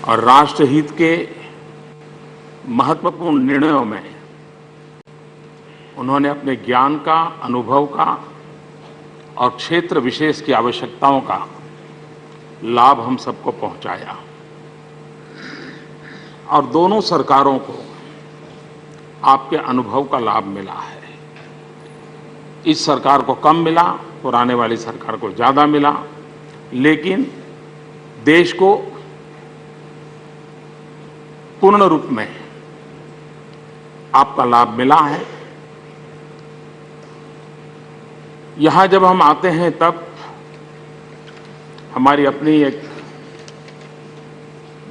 और राष्ट्रहित के महत्वपूर्ण निर्णयों में उन्होंने अपने ज्ञान का, अनुभव का और क्षेत्र विशेष की आवश्यकताओं का लाभ हम सबको पहुंचाया। और दोनों सरकारों को आपके अनुभव का लाभ मिला है। इस सरकार को कम मिला, पुराने वाली सरकार को ज़्यादा मिला, लेकिन देश को पूर्ण रूप में आपका लाभ मिला है। यहाँ जब हम आते हैं तब हमारी अपनी एक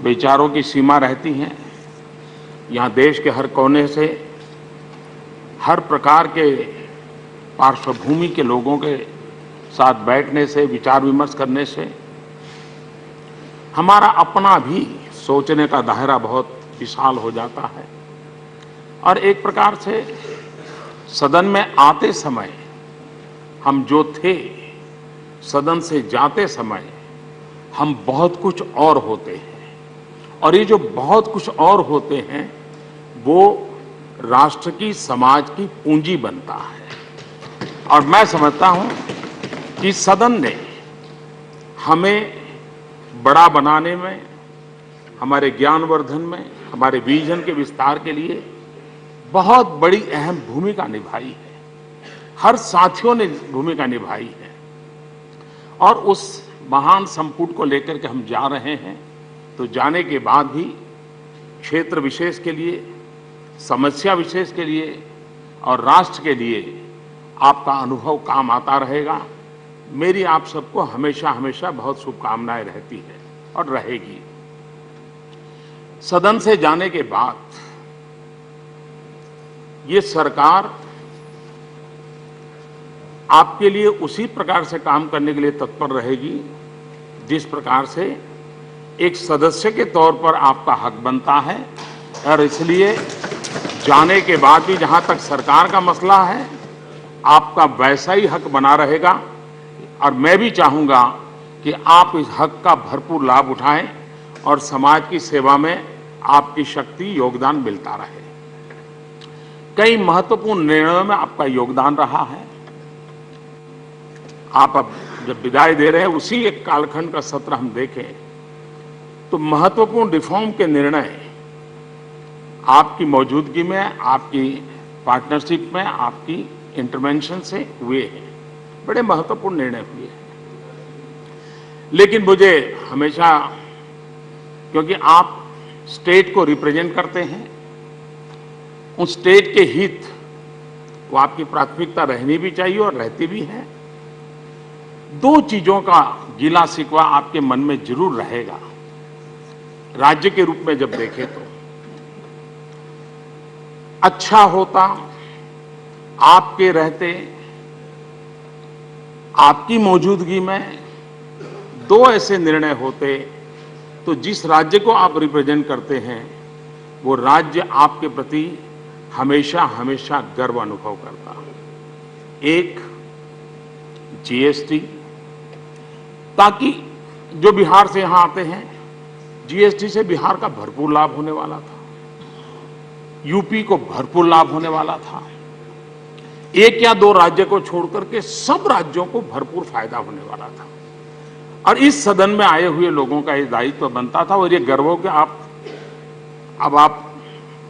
विचारों की सीमा रहती है। यहाँ देश के हर कोने से, हर प्रकार के पार्श्वभूमि के लोगों के साथ बैठने से, विचार विमर्श करने से हमारा अपना भी सोचने का दायरा बहुत विशाल हो जाता है। और एक प्रकार से सदन में आते समय हम जो थे, सदन से जाते समय हम बहुत कुछ और होते हैं। और ये जो बहुत कुछ और होते हैं वो राष्ट्र की, समाज की पूंजी बनता है। और मैं समझता हूं कि सदन ने हमें बड़ा बनाने में, हमारे ज्ञानवर्धन में, हमारे विजन के विस्तार के लिए बहुत बड़ी अहम भूमिका निभाई है। हर साथियों ने भूमिका निभाई है। और उस महान संपुट को लेकर के हम जा रहे हैं, तो जाने के बाद भी क्षेत्र विशेष के लिए, समस्या विशेष के लिए और राष्ट्र के लिए आपका अनुभव काम आता रहेगा। मेरी आप सबको हमेशा हमेशा बहुत शुभकामनाएं रहती है और रहेगी। सदन से जाने के बाद ये सरकार आपके लिए उसी प्रकार से काम करने के लिए तत्पर रहेगी जिस प्रकार से एक सदस्य के तौर पर आपका हक बनता है। और इसलिए जाने के बाद भी जहां तक सरकार का मसला है, आपका वैसा ही हक बना रहेगा। और मैं भी चाहूंगा कि आप इस हक का भरपूर लाभ उठाएं और समाज की सेवा में आपकी शक्ति, योगदान मिलता रहे। कई महत्वपूर्ण निर्णयों में आपका योगदान रहा है। आप अब जब विदाई दे रहे हैं, उसी एक कालखंड का सत्र हम देखें तो महत्वपूर्ण रिफॉर्म के निर्णय आपकी मौजूदगी में, आपकी पार्टनरशिप में, आपकी इंटरवेंशन से हुए हैं। बड़े महत्वपूर्ण निर्णय हुए हैं। लेकिन मुझे हमेशा, क्योंकि आप स्टेट को रिप्रेजेंट करते हैं, उस स्टेट के हित वो आपकी प्राथमिकता रहनी भी चाहिए और रहती भी है। दो चीजों का गिला शिकवा आपके मन में जरूर रहेगा। राज्य के रूप में जब देखें तो अच्छा होता आपके रहते, आपकी मौजूदगी में दो ऐसे निर्णय होते तो जिस राज्य को आप रिप्रेजेंट करते हैं वो राज्य आपके प्रति हमेशा हमेशा गर्व अनुभव करता। एक जीएसटी, ताकि जो बिहार से यहां आते हैं, जीएसटी से बिहार का भरपूर लाभ होने वाला था, यूपी को भरपूर लाभ होने वाला था। एक या दो राज्य को छोड़कर के सब राज्यों को भरपूर फायदा होने वाला था। और इस सदन में आए हुए लोगों का ये दायित्व बनता था और ये गर्व हो कि अब आपको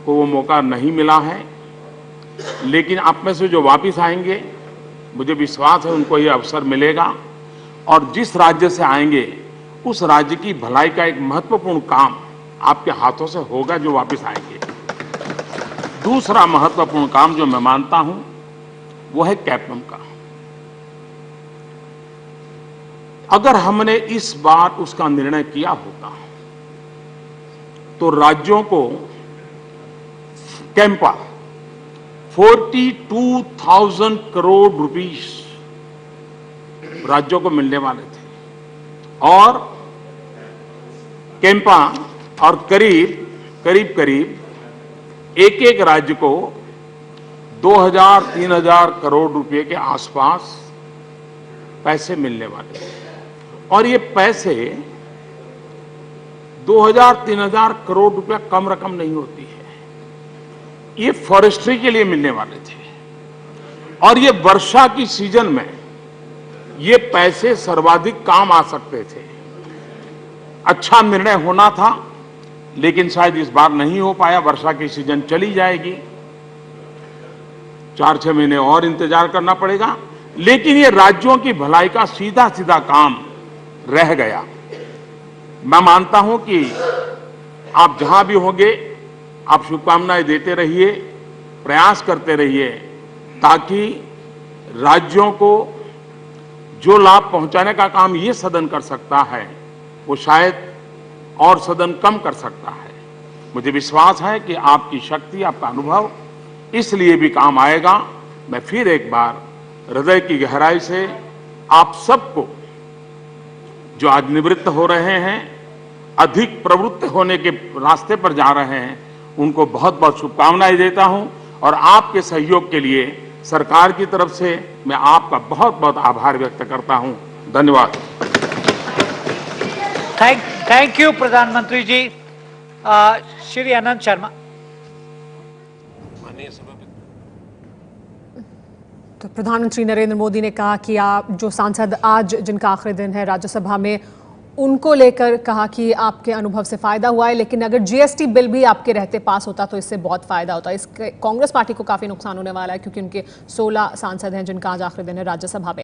वो मौका नहीं मिला है, लेकिन आप में से जो वापिस आएंगे, मुझे विश्वास है उनको ये अवसर मिलेगा। और जिस राज्य से आएंगे उस राज्य की भलाई का एक महत्वपूर्ण काम आपके हाथों से होगा जो वापिस आएंगे। दूसरा महत्वपूर्ण काम जो मैं मानता हूं वो है कैप्टन का। अगर हमने इस बार उसका निर्णय किया होता तो राज्यों को कैंपा 42,000 करोड़ रुपीस राज्यों को मिलने वाले थे। और कैंपा और करीब एक एक राज्य को 2,000-3,000 करोड़ रुपए के आसपास पैसे मिलने वाले थे। और ये पैसे 2000-3000 करोड़ रुपया कम रकम नहीं होती है। ये फॉरेस्ट्री के लिए मिलने वाले थे और ये वर्षा की सीजन में ये पैसे सर्वाधिक काम आ सकते थे। अच्छा निर्णय होना था, लेकिन शायद इस बार नहीं हो पाया। वर्षा की सीजन चली जाएगी, 4-6 महीने और इंतजार करना पड़ेगा, लेकिन ये राज्यों की भलाई का सीधा सीधा काम रह गया। मैं मानता हूं कि आप जहां भी होंगे, आप शुभकामनाएं देते रहिए, प्रयास करते रहिए, ताकि राज्यों को जो लाभ पहुंचाने का काम ये सदन कर सकता है, वो शायद और सदन कम कर सकता है। मुझे विश्वास है कि आपकी शक्ति, आपका अनुभव इसलिए भी काम आएगा। मैं फिर एक बार हृदय की गहराई से आप सबको, जो आज निवृत्त हो रहे हैं, अधिक प्रवृत्त होने के रास्ते पर जा रहे हैं, उनको बहुत बहुत शुभकामनाएं देता हूं और आपके सहयोग के लिए सरकार की तरफ से मैं आपका बहुत बहुत आभार व्यक्त करता हूं। धन्यवाद। थैंक यू प्रधानमंत्री जी। श्री अनंत शर्मा। तो प्रधानमंत्री नरेंद्र मोदी ने कहा कि आप जो सांसद आज जिनका आखिरी दिन है राज्यसभा में, उनको लेकर कहा कि आपके अनुभव से फायदा हुआ है, लेकिन अगर जीएसटी बिल भी आपके रहते पास होता तो इससे बहुत फायदा होता। इसके कांग्रेस पार्टी को काफी नुकसान होने वाला है, क्योंकि उनके 16 सांसद हैं जिनका आज आखिरी दिन है राज्यसभा में।